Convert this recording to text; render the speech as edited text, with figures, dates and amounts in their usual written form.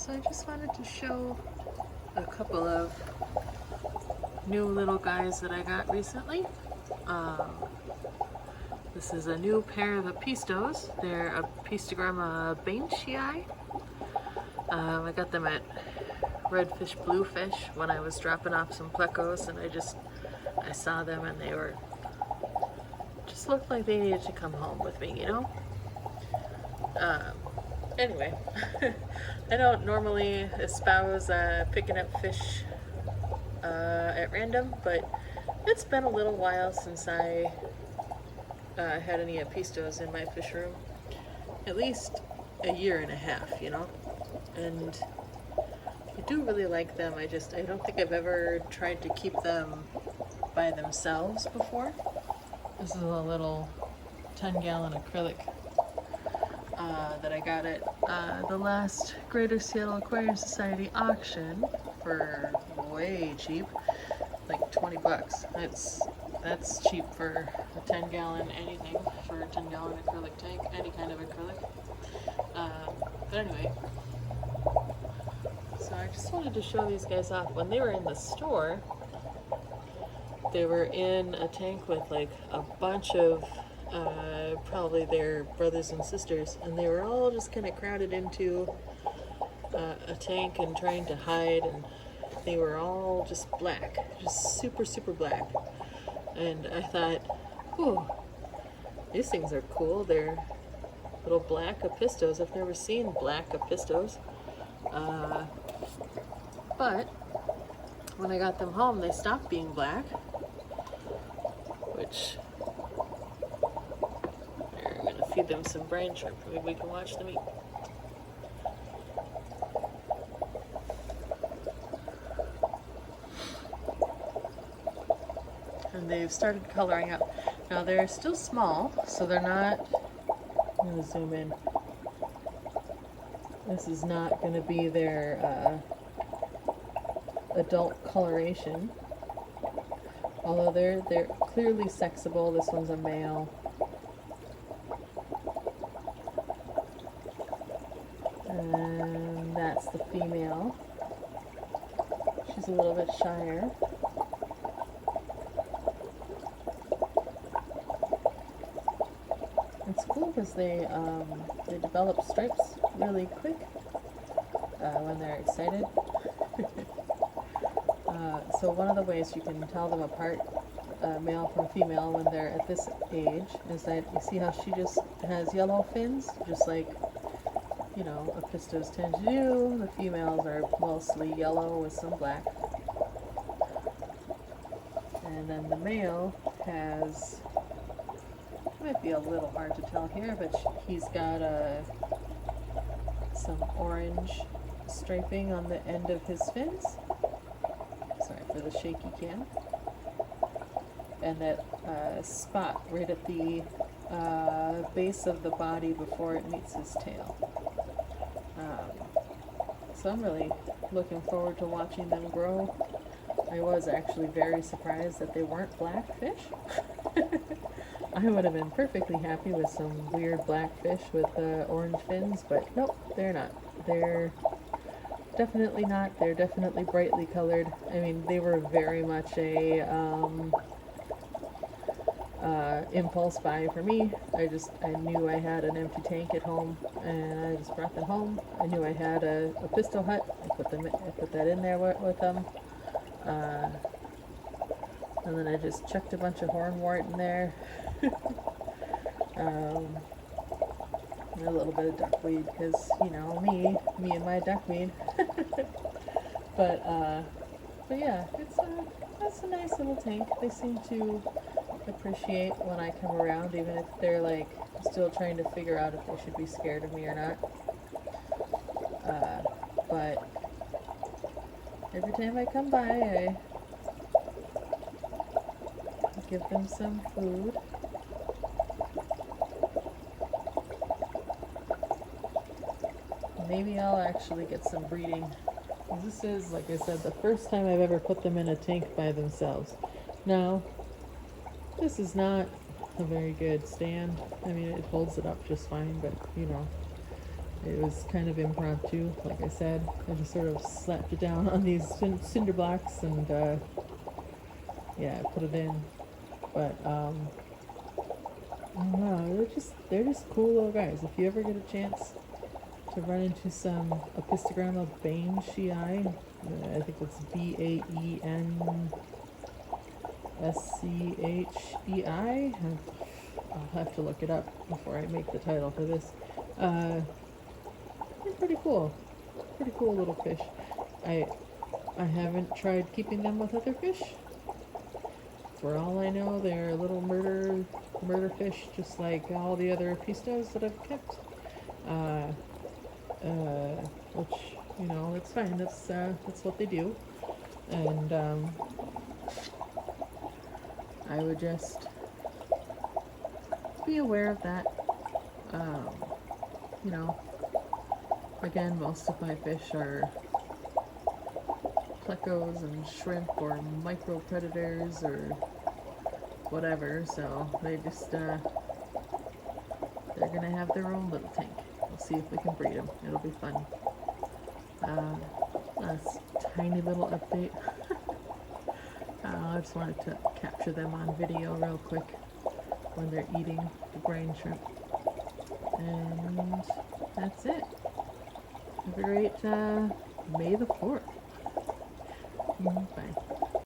So I just wanted to show a couple of new little guys that I got recently. This is a new pair of Apistos. They're Apistogramma Baenschi. I got them at Redfishbluefish when I was dropping off some plecos, and I saw them and they were just looked like they needed to come home with me, you know? Anyway, I don't normally espouse picking up fish at random, but it's been a little while since I had any Apistos in my fish room. At least a year and a half, you know? And I do really like them. I don't think I've ever tried to keep them by themselves before. This is a little 10-gallon acrylic that I got at the last Greater Seattle Aquarium Society auction for way cheap, like 20 bucks. That's cheap for a 10-gallon anything, for a 10-gallon acrylic tank, any kind of acrylic. But anyway, so I just wanted to show these guys off. When they were in the store, they were in a tank with like a bunch of probably their brothers and sisters, and they were all just kind of crowded into a tank and trying to hide, and they were all just black, just super black. And I thought, oh, these things are cool. They're little black Apistos. I've never seen black Apistos. But when I got them home, they stopped being black, which I'm going to feed them some brine shrimp. Maybe we can watch them eat. And they've started coloring up. Now they're still small, so they're not, I'm going to zoom in. This is not going to be their adult coloration. Although they're clearly sexable. This one's a male. And that's the female. She's a little bit shyer. It's cool because they develop stripes really quick when they're excited. So one of the ways you can tell them apart, male from female, when they're at this age, is that you see how she just has yellow fins, just like, you know, Apistos tend to do. The females are mostly yellow with some black. And then the male has, might be a little hard to tell here, but he's got some orange striping on the end of his fins. Sorry for the shaky cam. And that spot right at the base of the body before it meets his tail. So I'm really looking forward to watching them grow. I was actually very surprised that they weren't black fish. I would have been perfectly happy with some weird black fish with orange fins, but nope, they're not. They're definitely not. They're definitely brightly colored. I mean, they were very much a impulse buy for me. I knew I had an empty tank at home, and I just brought them home. I knew I had a pistol hut. I put that in there with them. And then I just chucked a bunch of hornwort in there. And a little bit of duckweed, because, you know, me and my duckweed. But yeah, that's a nice little tank. They seem to appreciate when I come around, even if they're like still trying to figure out if they should be scared of me or not. But every time I come by, I give them some food. Maybe I'll actually get some breeding. This is, like I said, the first time I've ever put them in a tank by themselves. Now, this is not a very good stand. I mean, it holds it up just fine, but, you know, It was kind of impromptu, like I said. I just sort of slapped it down on these cinder blocks and yeah, put it in. But I don't know, they're just cool little guys. If you ever get a chance to run into some Apistogramma Baenschi, I think it's Baenschei. I'll have to look it up before I make the title for this. They're pretty cool. Pretty cool little fish. I haven't tried keeping them with other fish. For all I know, they're little murder fish, just like all the other Apistos that I've kept. Which, you know, it's fine. That's what they do. And I would just be aware of that. You know, again, most of my fish are plecos and shrimp or micro predators or whatever, so they just they're gonna have their own little tank. We'll see if we can breed them. It'll be fun. That's tiny little update. I just wanted to capture them on video real quick when they're eating the brain shrimp. And that's it. Have a great May the 4th. Bye.